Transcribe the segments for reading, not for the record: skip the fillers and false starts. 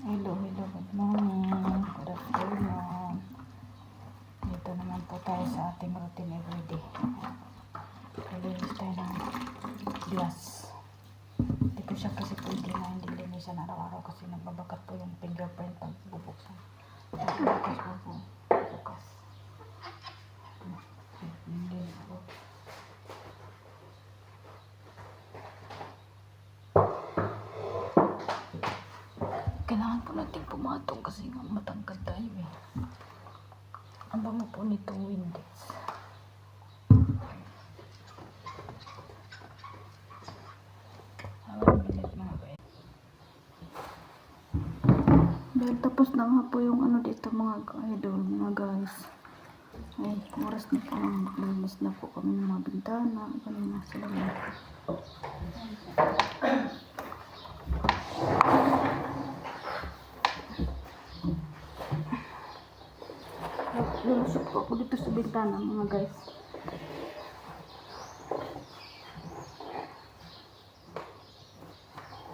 Hello, good morning, good afternoon. Dito naman po tayo sa ating routine everyday. Lilinis tayo ng glass. Hindi ko siya kasi pwede na hindi linisan araw-araw kasi nagbabagat po yung fingerprint pag bubuksan. Bukas po. Bukas. Hindi po. Kailangan po natin pumatong kasi nga matangkad tayo eh. Ang bango po nitong Windex. Dahil tapos na nga po yung ano dito mga idol, mga guys. Ay, oras na po. Maglinis na po kami ng mga bintana. Kanina sila na. Lulusok po ako dito sa bintana mga guys.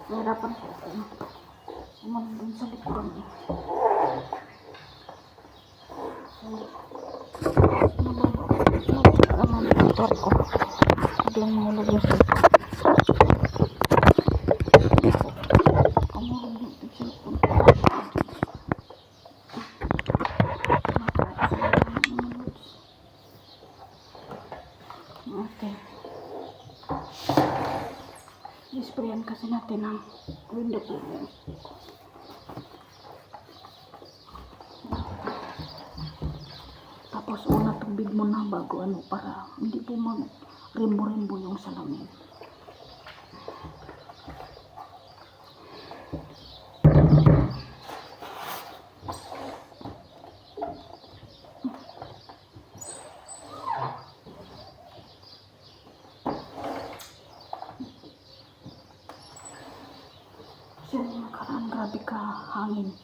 Nahirapan po ako. Umalang sa likuran eh. Naman ang motor ko. Biglang nalog yung cellphone. Kamurong yung cellphone. Okay. I-sprayan kasi natin ang window po yan. Tapos una tubig mo na bago ano para hindi po mag-rimbo-rimbo yung salamin. So nakaraan grabe ka hangin.